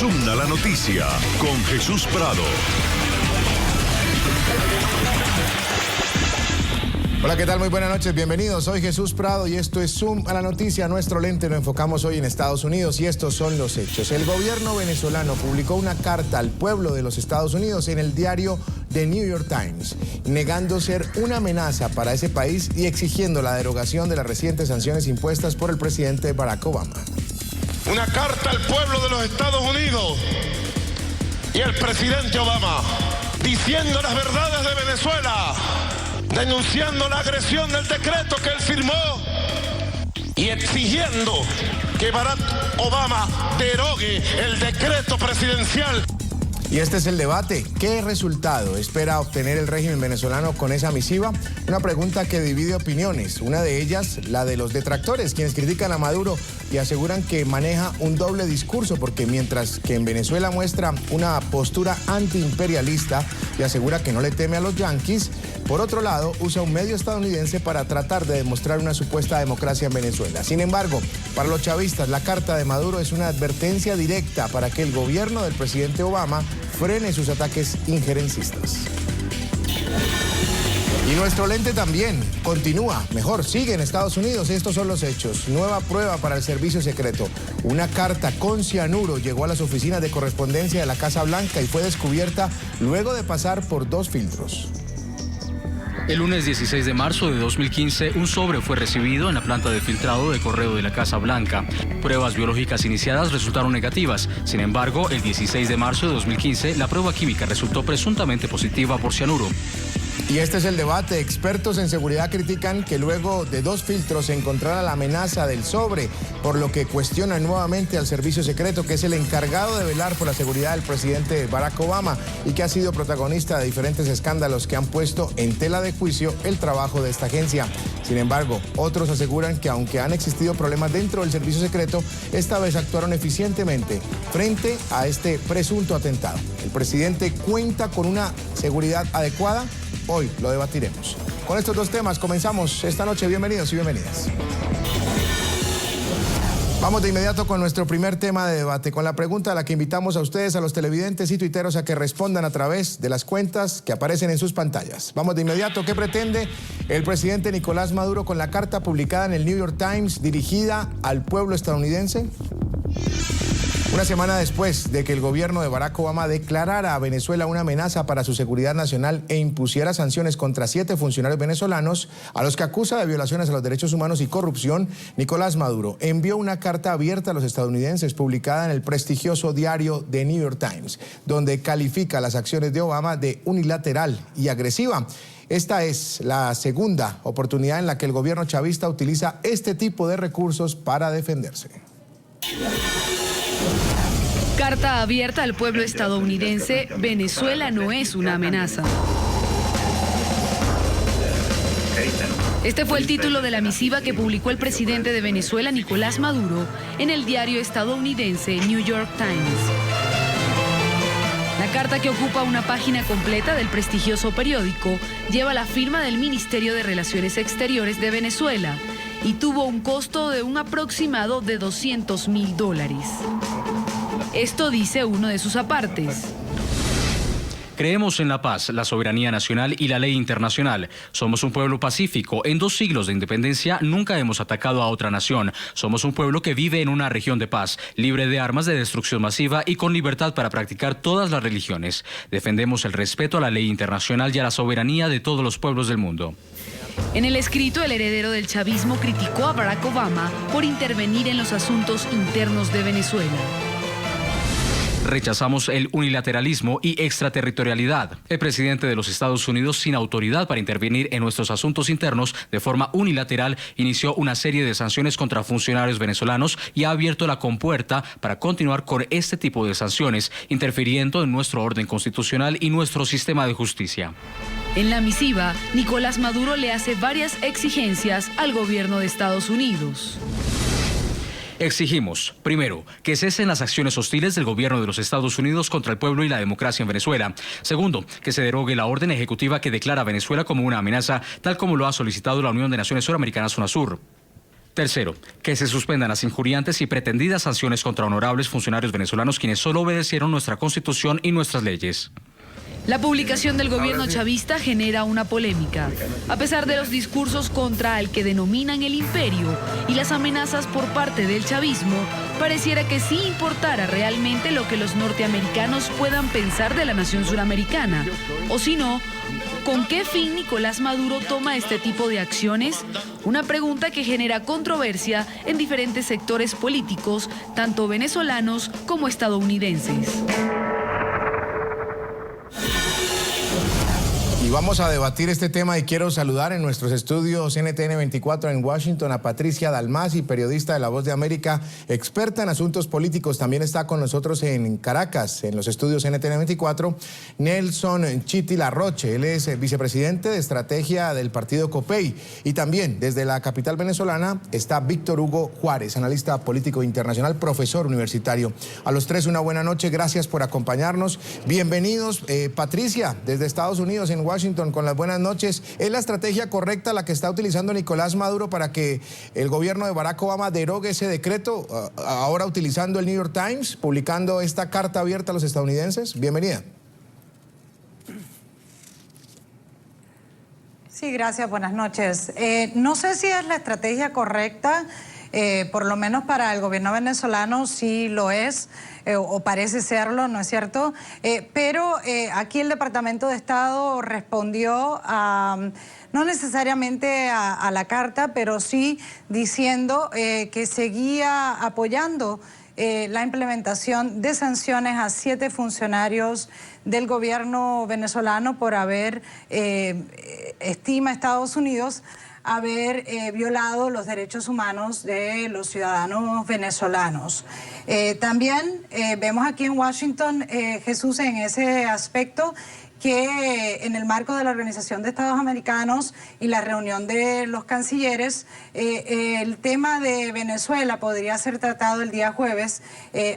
Zoom a la noticia con Jesús Prado. Hola, ¿qué tal? Muy buenas noches, bienvenidos. Soy Jesús Prado y esto es Zoom a la noticia. Nuestro lente lo enfocamos hoy en Estados Unidos y estos son los hechos. El gobierno venezolano publicó una carta al pueblo de los Estados Unidos en el diario The New York Times, negando ser una amenaza para ese país y exigiendo la derogación de las recientes sanciones impuestas por el presidente Barack Obama. Una carta al pueblo de los Estados Unidos y el presidente Obama, diciendo las verdades de Venezuela, denunciando la agresión del decreto que él firmó y exigiendo que Barack Obama derogue el decreto presidencial. Y este es el debate. ¿Qué resultado espera obtener el régimen venezolano con esa misiva? Una pregunta que divide opiniones. Una de ellas, la de los detractores, quienes critican a Maduro y aseguran que maneja un doble discurso, porque mientras que en Venezuela muestra una postura antiimperialista y asegura que no le teme a los yanquis, por otro lado, usa un medio estadounidense para tratar de demostrar una supuesta democracia en Venezuela. Sin embargo, para los chavistas, la carta de Maduro es una advertencia directa para que el gobierno del presidente Obama frene sus ataques injerencistas. Y nuestro lente también continúa, sigue en Estados Unidos. Estos son los hechos. Nueva prueba para el servicio secreto. Una carta con cianuro llegó a las oficinas de correspondencia de la Casa Blanca y fue descubierta luego de pasar por 2 filtros. El lunes 16 de marzo de 2015, un sobre fue recibido en la planta de filtrado de correo de la Casa Blanca. Pruebas biológicas iniciadas resultaron negativas. Sin embargo, el 16 de marzo de 2015, la prueba química resultó presuntamente positiva por cianuro. Y este es el debate. Expertos en seguridad critican que luego de 2 filtros se encontrara la amenaza del sobre, por lo que cuestionan nuevamente al servicio secreto, que es el encargado de velar por la seguridad del presidente Barack Obama y que ha sido protagonista de diferentes escándalos que han puesto en tela de juicio el trabajo de esta agencia. Sin embargo, otros aseguran que aunque han existido problemas dentro del servicio secreto, esta vez actuaron eficientemente frente a este presunto atentado. ¿El presidente cuenta con una seguridad adecuada? Hoy lo debatiremos. Con estos 2 temas comenzamos esta noche. Bienvenidos y bienvenidas. Vamos de inmediato con nuestro primer tema de debate, con la pregunta a la que invitamos a ustedes, a los televidentes y tuiteros, a que respondan a través de las cuentas que aparecen en sus pantallas. Vamos de inmediato. ¿Qué pretende el presidente Nicolás Maduro con la carta publicada en el New York Times dirigida al pueblo estadounidense? Una semana después de que el gobierno de Barack Obama declarara a Venezuela una amenaza para su seguridad nacional e impusiera sanciones contra 7 funcionarios venezolanos, a los que acusa de violaciones a los derechos humanos y corrupción, Nicolás Maduro envió una carta abierta a los estadounidenses publicada en el prestigioso diario The New York Times, donde califica las acciones de Obama de unilateral y agresiva. Esta es la segunda oportunidad en la que el gobierno chavista utiliza este tipo de recursos para defenderse. Carta abierta al pueblo estadounidense. Venezuela no es una amenaza. Este fue el título de la misiva que publicó el presidente de Venezuela, Nicolás Maduro, en el diario estadounidense New York Times. La carta, que ocupa una página completa del prestigioso periódico, lleva la firma del Ministerio de Relaciones Exteriores de Venezuela y tuvo un costo de un aproximado de $200.000. Esto dice uno de sus apartes. Creemos en la paz, la soberanía nacional y la ley internacional. Somos un pueblo pacífico. En 2 siglos de independencia nunca hemos atacado a otra nación. Somos un pueblo que vive en una región de paz, libre de armas de destrucción masiva y con libertad para practicar todas las religiones. Defendemos el respeto a la ley internacional y a la soberanía de todos los pueblos del mundo. En el escrito, el heredero del chavismo criticó a Barack Obama por intervenir en los asuntos internos de Venezuela. Rechazamos el unilateralismo y extraterritorialidad. El presidente de los Estados Unidos, sin autoridad para intervenir en nuestros asuntos internos de forma unilateral, inició una serie de sanciones contra funcionarios venezolanos y ha abierto la compuerta para continuar con este tipo de sanciones, interfiriendo en nuestro orden constitucional y nuestro sistema de justicia. En la misiva, Nicolás Maduro le hace varias exigencias al gobierno de Estados Unidos. Exigimos, primero, que cesen las acciones hostiles del gobierno de los Estados Unidos contra el pueblo y la democracia en Venezuela. Segundo, que se derogue la orden ejecutiva que declara a Venezuela como una amenaza, tal como lo ha solicitado la Unión de Naciones Suramericanas, UNASUR. Tercero, que se suspendan las injuriantes y pretendidas sanciones contra honorables funcionarios venezolanos quienes solo obedecieron nuestra Constitución y nuestras leyes. La publicación del gobierno chavista genera una polémica. A pesar de los discursos contra el que denominan el imperio y las amenazas por parte del chavismo, pareciera que sí importara realmente lo que los norteamericanos puedan pensar de la nación suramericana. O si no, ¿con qué fin Nicolás Maduro toma este tipo de acciones? Una pregunta que genera controversia en diferentes sectores políticos, tanto venezolanos como estadounidenses. Y vamos a debatir este tema y quiero saludar en nuestros estudios NTN 24 en Washington a Patricia Dalmasi, periodista de La Voz de América, experta en asuntos políticos. También está con nosotros en Caracas, en los estudios NTN 24, Nelson Chiti Larroche. Él es vicepresidente de estrategia del partido COPEI. Y también desde la capital venezolana está Víctor Hugo Juárez, analista político internacional, profesor universitario. A los tres una buena noche, gracias por acompañarnos. Bienvenidos. Patricia, desde Estados Unidos en Washington, con las buenas noches. ¿Es la estrategia correcta la que está utilizando Nicolás Maduro para que el gobierno de Barack Obama derogue ese decreto, ahora utilizando el New York Times, publicando esta carta abierta a los estadounidenses? Bienvenida. Sí, gracias, buenas noches. No sé si es la estrategia correcta, por lo menos para el gobierno venezolano sí lo es, o parece serlo, ¿no es cierto? Pero aquí el Departamento de Estado respondió no necesariamente a la carta, pero sí diciendo que seguía apoyando la implementación de sanciones a 7 funcionarios del gobierno venezolano por haber, estima Estados Unidos, haber violado los derechos humanos de los ciudadanos venezolanos. También vemos aquí en Washington, Jesús, en ese aspecto, que en el marco de la Organización de Estados Americanos y la reunión de los cancilleres, el tema de Venezuela podría ser tratado el día jueves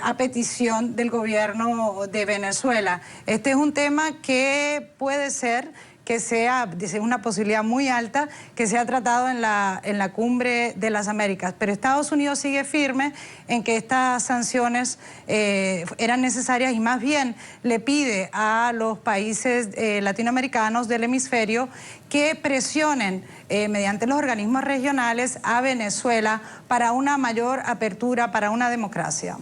a petición del gobierno de Venezuela. Este es un tema que puede ser que sea, dice, una posibilidad muy alta, que sea tratado en la Cumbre de las Américas. Pero Estados Unidos sigue firme en que estas sanciones eran necesarias y más bien le pide a los países latinoamericanos del hemisferio que presionen mediante los organismos regionales a Venezuela para una mayor apertura, para una democracia.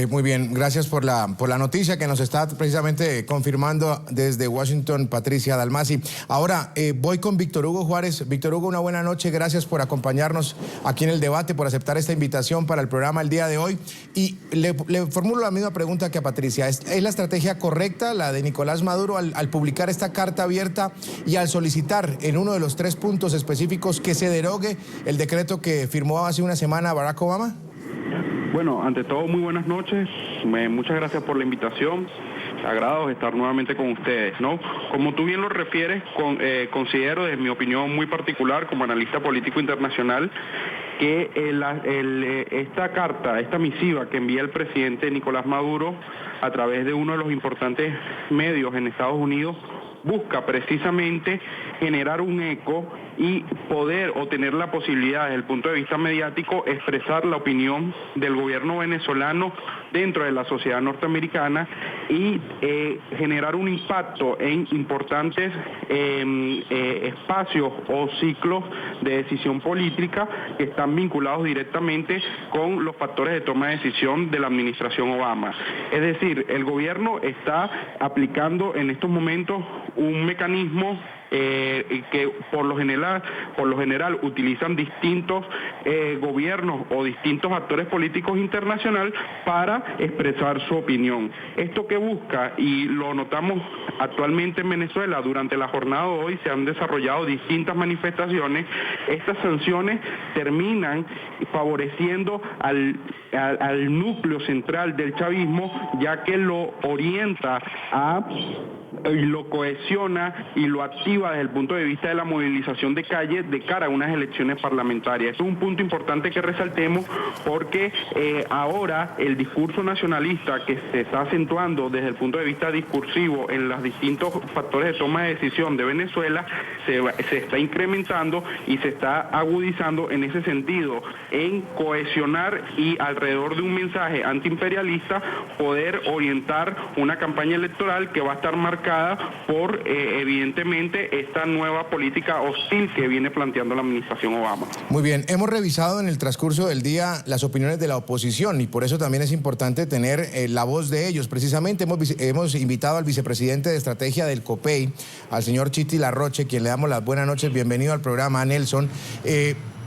Muy bien, gracias por la noticia que nos está precisamente confirmando desde Washington, Patricia Dalmasi. Ahora voy con Víctor Hugo Juárez. Víctor Hugo, una buena noche, gracias por acompañarnos aquí en el debate, por aceptar esta invitación para el programa el día de hoy. Y le formulo la misma pregunta que a Patricia. ¿Es la estrategia correcta, la de Nicolás Maduro, al publicar esta carta abierta y al solicitar en uno de los 3 puntos específicos que se derogue el decreto que firmó hace una semana Barack Obama? Bueno, ante todo, muy buenas noches. Muchas gracias por la invitación. Agradados de estar nuevamente con ustedes, ¿no? Como tú bien lo refieres, considero, desde mi opinión muy particular como analista político internacional, que esta carta, esta misiva que envía el presidente Nicolás Maduro a través de uno de los importantes medios en Estados Unidos, busca precisamente generar un eco y poder o tener la posibilidad desde el punto de vista mediático expresar la opinión del gobierno venezolano dentro de la sociedad norteamericana y generar un impacto en importantes espacios o ciclos de decisión política que están vinculados directamente con los factores de toma de decisión de la administración Obama. Es decir, el gobierno está aplicando en estos momentos un mecanismo que por lo general utilizan distintos gobiernos o distintos actores políticos internacionales para expresar su opinión. Esto que busca, y lo notamos actualmente en Venezuela, durante la jornada de hoy se han desarrollado distintas manifestaciones, estas sanciones terminan favoreciendo al núcleo central del chavismo, ya que lo orienta y lo cohesiona y lo activa desde el punto de vista de la movilización de calle de cara a unas elecciones parlamentarias. Esto es un punto importante que resaltemos porque ahora el discurso discurso nacionalista que se está acentuando desde el punto de vista discursivo en los distintos factores de toma de decisión de Venezuela se está incrementando y se está agudizando en ese sentido, en cohesionar y alrededor de un mensaje antiimperialista poder orientar una campaña electoral que va a estar marcada por evidentemente esta nueva política hostil que viene planteando la administración Obama. Muy bien, hemos revisado en el transcurso del día las opiniones de la oposición y por eso también es importante tener la voz de ellos. Precisamente hemos invitado al vicepresidente de estrategia del COPEI, al señor Chiti Larroche, quien le damos las buenas noches. Bienvenido al programa, Nelson.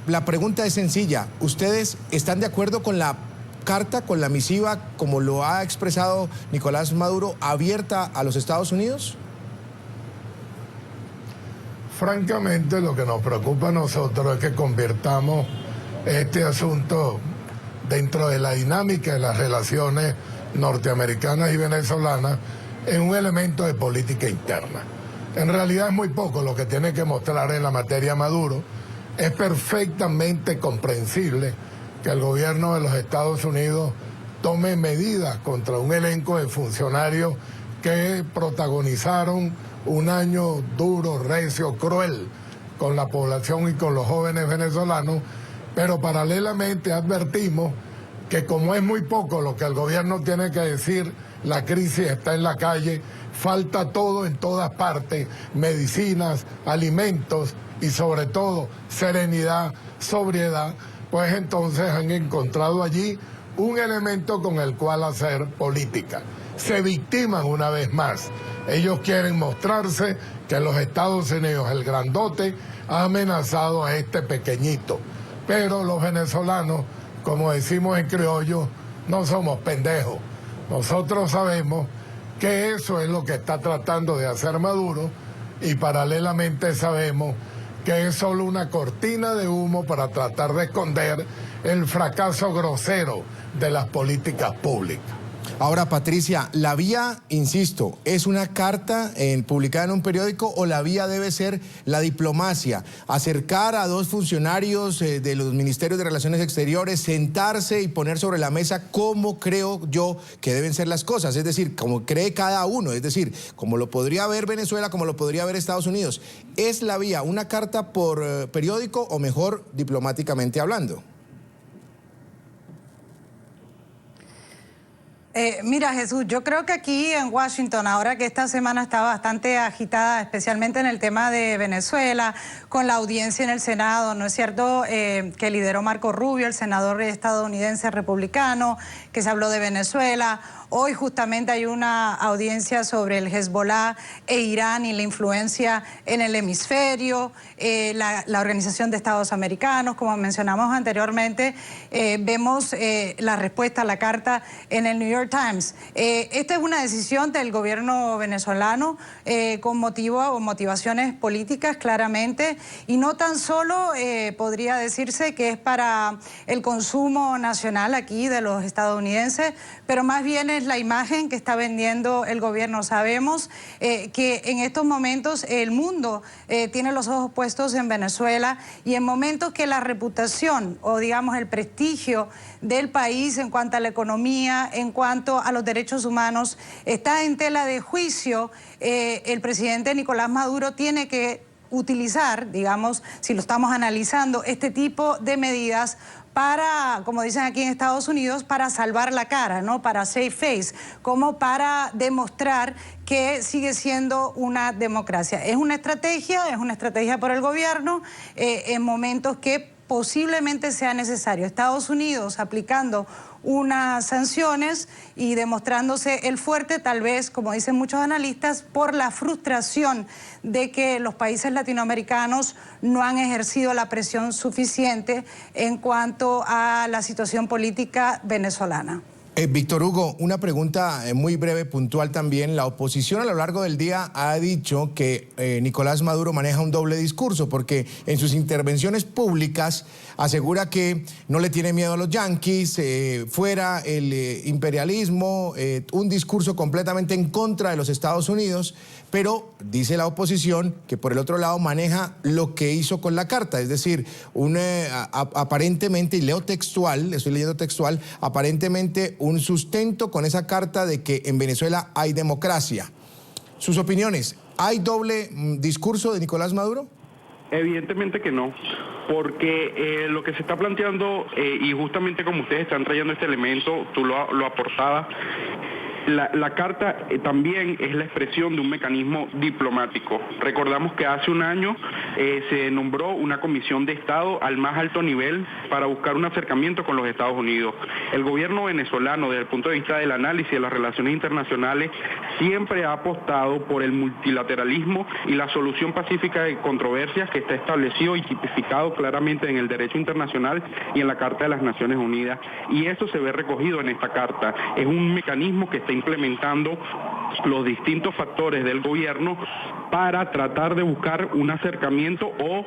La pregunta es sencilla. ¿Ustedes están de acuerdo con la carta, con la misiva, como lo ha expresado Nicolás Maduro, abierta a los Estados Unidos? Francamente, lo que nos preocupa a nosotros es que convirtamos este asunto dentro de la dinámica de las relaciones norteamericanas y venezolanas en un elemento de política interna. En realidad es muy poco lo que tiene que mostrar en la materia Maduro. Es perfectamente comprensible que el gobierno de los Estados Unidos tome medidas contra un elenco de funcionarios que protagonizaron un año duro, recio, cruel con la población y con los jóvenes venezolanos, pero paralelamente advertimos que como es muy poco lo que el gobierno tiene que decir, la crisis está en la calle, falta todo en todas partes, medicinas, alimentos y sobre todo serenidad, sobriedad, pues entonces han encontrado allí un elemento con el cual hacer política. Se victiman una vez más. Ellos quieren mostrarse que los Estados Unidos, el grandote, ha amenazado a este pequeñito. Pero los venezolanos, como decimos en criollo, no somos pendejos. Nosotros sabemos que eso es lo que está tratando de hacer Maduro y paralelamente sabemos que es solo una cortina de humo para tratar de esconder el fracaso grosero de las políticas públicas. Ahora, Patricia, ¿la vía, insisto, es una carta publicada en un periódico o la vía debe ser la diplomacia? Acercar a dos funcionarios de los ministerios de Relaciones Exteriores, sentarse y poner sobre la mesa cómo creo yo que deben ser las cosas, es decir, como cree cada uno, es decir, como lo podría ver Venezuela, como lo podría ver Estados Unidos. ¿Es la vía una carta por periódico o mejor diplomáticamente hablando? Mira, Jesús, yo creo que aquí en Washington, ahora que esta semana está bastante agitada, especialmente en el tema de Venezuela, con la audiencia en el Senado, ¿no es cierto?, que lideró Marco Rubio, el senador estadounidense republicano, que se habló de Venezuela. Hoy justamente hay una audiencia sobre el Hezbollah e Irán y la influencia en el hemisferio, la Organización de Estados Americanos, como mencionamos anteriormente, vemos la respuesta a la carta en el New York Times. Esta es una decisión del gobierno venezolano con motivaciones políticas claramente y no tan solo podría decirse que es para el consumo nacional aquí de los estadounidenses, pero más bien es la imagen que está vendiendo el gobierno. Sabemos que en estos momentos el mundo tiene los ojos puestos en Venezuela y en momentos que la reputación o digamos el prestigio del país en cuanto a la economía, en cuanto a los derechos humanos, está en tela de juicio, el presidente Nicolás Maduro tiene que utilizar, digamos, si lo estamos analizando, este tipo de medidas para, como dicen aquí en Estados Unidos, para salvar la cara, ¿no? Para save face, como para demostrar que sigue siendo una democracia. Es una estrategia por el gobierno en momentos que posiblemente sea necesario. Estados Unidos aplicando unas sanciones y demostrándose el fuerte, tal vez, como dicen muchos analistas, por la frustración de que los países latinoamericanos no han ejercido la presión suficiente en cuanto a la situación política venezolana. Víctor Hugo, una pregunta muy breve, puntual también. La oposición a lo largo del día ha dicho que Nicolás Maduro maneja un doble discurso porque en sus intervenciones públicas asegura que no le tiene miedo a los yanquis, fuera el imperialismo, un discurso completamente en contra de los Estados Unidos, pero dice la oposición que por el otro lado maneja lo que hizo con la carta, es decir, aparentemente, y leo textual, estoy leyendo textual, aparentemente un sustento con esa carta de que en Venezuela hay democracia. Sus opiniones, ¿hay doble discurso de Nicolás Maduro? Evidentemente que no, porque lo que se está planteando, y justamente como ustedes están trayendo este elemento, tú lo aportabas, la carta también es la expresión de un mecanismo diplomático. Recordamos que hace un año se nombró una comisión de Estado al más alto nivel para buscar un acercamiento con los Estados Unidos. El gobierno venezolano, desde el punto de vista del análisis de las relaciones internacionales, siempre ha apostado por el multilateralismo y la solución pacífica de controversias que está establecido y tipificado claramente en el derecho internacional y en la Carta de las Naciones Unidas. Y eso se ve recogido en esta carta. Es un mecanismo que está implementando los distintos factores del gobierno para tratar de buscar un acercamiento o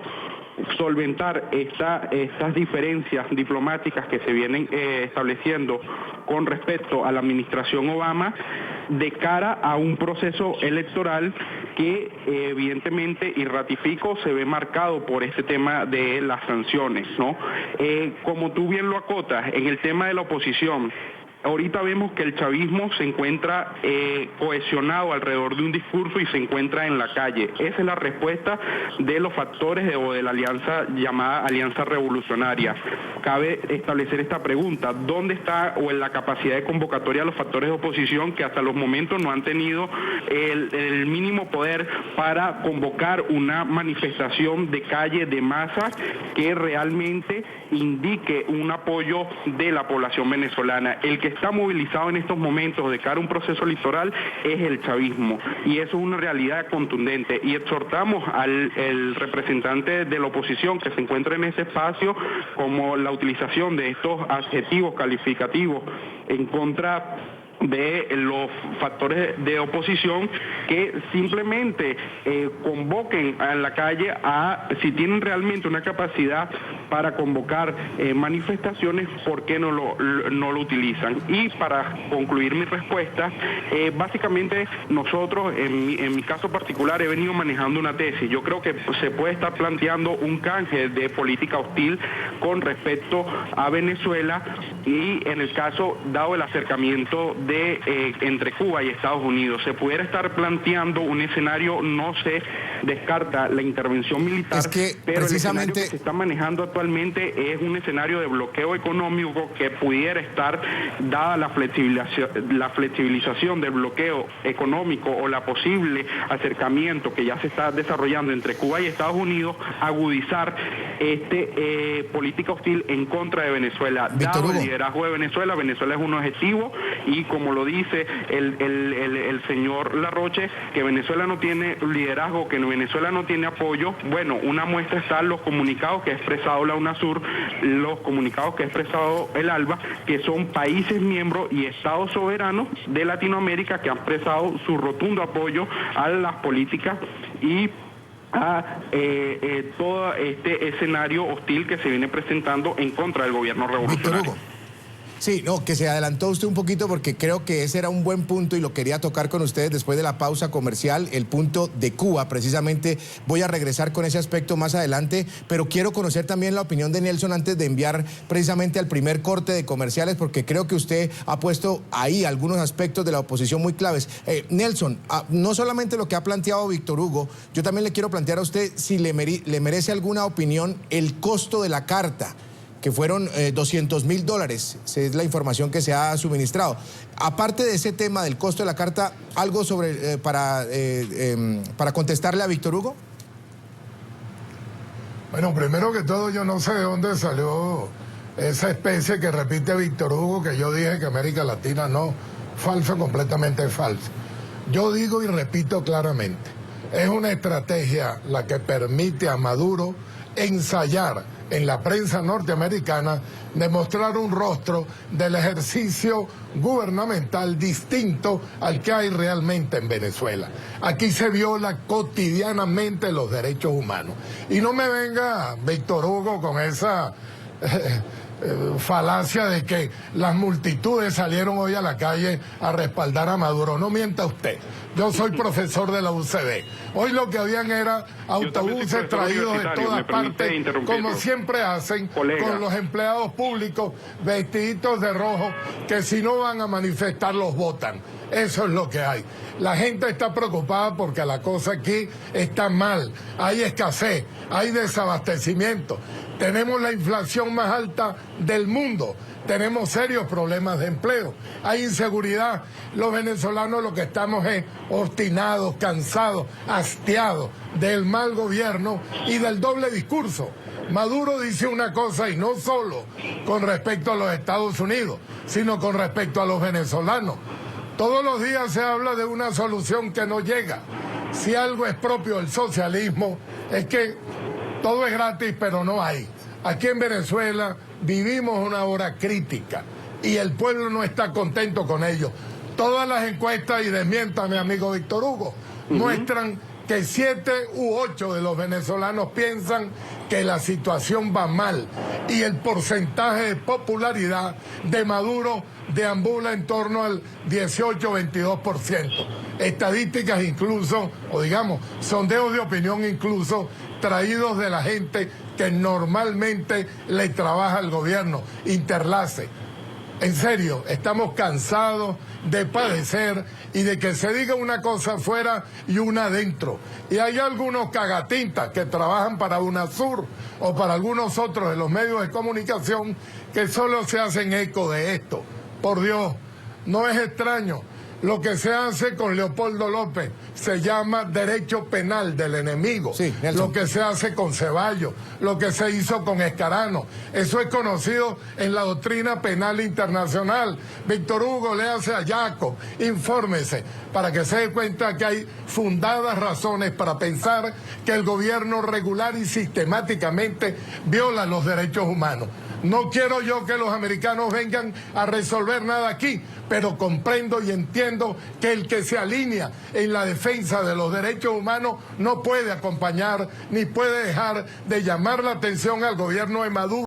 solventar estas diferencias diplomáticas que se vienen estableciendo con respecto a la administración Obama de cara a un proceso electoral que evidentemente, y ratifico, se ve marcado por este tema de las sanciones, ¿no? Como tú bien lo acotas, en el tema de la oposición, ahorita vemos que el chavismo se encuentra cohesionado alrededor de un discurso y se encuentra en la calle. Esa es la respuesta de los factores de la alianza llamada Alianza Revolucionaria. Cabe establecer esta pregunta: ¿dónde está o en la capacidad de convocatoria los factores de oposición que hasta los momentos no han tenido el mínimo poder para convocar una manifestación de calle, de masa, que realmente indique un apoyo de la población venezolana? El que está movilizado en estos momentos de cara a un proceso electoral es el chavismo, y eso es una realidad contundente, y exhortamos al representante de la oposición que se encuentra en ese espacio, como la utilización de estos adjetivos calificativos en contra de los factores de oposición, que simplemente convoquen a la calle si tienen realmente una capacidad para convocar manifestaciones, ¿por qué no lo utilizan? Y para concluir mi respuesta, básicamente nosotros, en mi caso particular, he venido manejando una tesis. Yo creo que se puede estar planteando un canje de política hostil con respecto a Venezuela, y en el caso, dado el acercamiento entre Cuba y Estados Unidos, se pudiera estar planteando un escenario, no se descarta la intervención militar, pero precisamente el escenario que se está manejando actualmente es un escenario de bloqueo económico que pudiera estar, dada la flexibilización del bloqueo económico o la posible acercamiento que ya se está desarrollando entre Cuba y Estados Unidos, agudizar política hostil en contra de Venezuela. Dado el liderazgo de Venezuela, Venezuela es un objetivo, y como lo dice el señor Larroche, que Venezuela no tiene liderazgo, que Venezuela no tiene apoyo. Bueno, una muestra están los comunicados que ha expresado la UNASUR, los comunicados que ha expresado el ALBA, que son países miembros y estados soberanos de Latinoamérica que han expresado su rotundo apoyo a las políticas y a todo este escenario hostil que se viene presentando en contra del gobierno revolucionario. Sí, no, que se adelantó usted un poquito, porque creo que ese era un buen punto y lo quería tocar con ustedes después de la pausa comercial, el punto de Cuba. Precisamente voy a regresar con ese aspecto más adelante, pero quiero conocer también la opinión de Nelson antes de enviar precisamente al primer corte de comerciales, porque creo que usted ha puesto ahí algunos aspectos de la oposición muy claves. Nelson, no solamente lo que ha planteado Víctor Hugo, yo también le quiero plantear a usted si le merece alguna opinión el costo de la carta, que fueron $200.000, es la información que se ha suministrado. Aparte de ese tema del costo de la carta, ¿algo sobre para contestarle a Víctor Hugo? Bueno, primero que todo, yo no sé de dónde salió esa especie que repite Víctor Hugo, que yo dije que América Latina no. Falso, completamente falso. Yo digo y repito claramente, es una estrategia la que permite a Maduro ensayar en la prensa norteamericana, demostrar un rostro del ejercicio gubernamental distinto al que hay realmente en Venezuela. Aquí se viola cotidianamente los derechos humanos. Y no me venga Víctor Hugo con esa falacia de que las multitudes salieron hoy a la calle a respaldar a Maduro. No mienta usted. Yo soy profesor de la UCB. Hoy lo que habían era autobuses traídos de todas partes, como siempre hacen con los empleados públicos, vestiditos de rojo, que si no van a manifestar los votan. Eso es lo que hay. La gente está preocupada porque la cosa aquí está mal. Hay escasez, hay desabastecimiento. Tenemos la inflación más alta del mundo. Tenemos serios problemas de empleo. Hay inseguridad. Los venezolanos lo que estamos es obstinados, cansados, hastiados del mal gobierno y del doble discurso. Maduro dice una cosa y no solo con respecto a los Estados Unidos, sino con respecto a los venezolanos. Todos los días se habla de una solución que no llega. Si algo es propio del socialismo, es que todo es gratis, pero no hay. Aquí en Venezuela vivimos una hora crítica y el pueblo no está contento con ello. Todas las encuestas, y desmiéntame, amigo Víctor Hugo, muestran que 7 u 8 de los venezolanos piensan que la situación va mal y el porcentaje de popularidad de Maduro deambula en torno al 18-22%. Estadísticas incluso, o digamos, sondeos de opinión incluso, traídos de la gente que normalmente le trabaja al gobierno, Interlace. En serio, estamos cansados de padecer y de que se diga una cosa afuera y una adentro. Y hay algunos cagatintas que trabajan para UNASUR o para algunos otros de los medios de comunicación que solo se hacen eco de esto. Por Dios, no es extraño. Lo que se hace con Leopoldo López se llama derecho penal del enemigo. Sí, lo que se hace con Ceballos, lo que se hizo con Escarano. Eso es conocido en la doctrina penal internacional. Víctor Hugo, léase a Jacob, infórmese, para que se dé cuenta que hay fundadas razones para pensar que el gobierno regular y sistemáticamente viola los derechos humanos. No quiero yo que los americanos vengan a resolver nada aquí, pero comprendo y entiendo que el que se alinea en la defensa de los derechos humanos no puede acompañar ni puede dejar de llamar la atención al gobierno de Maduro.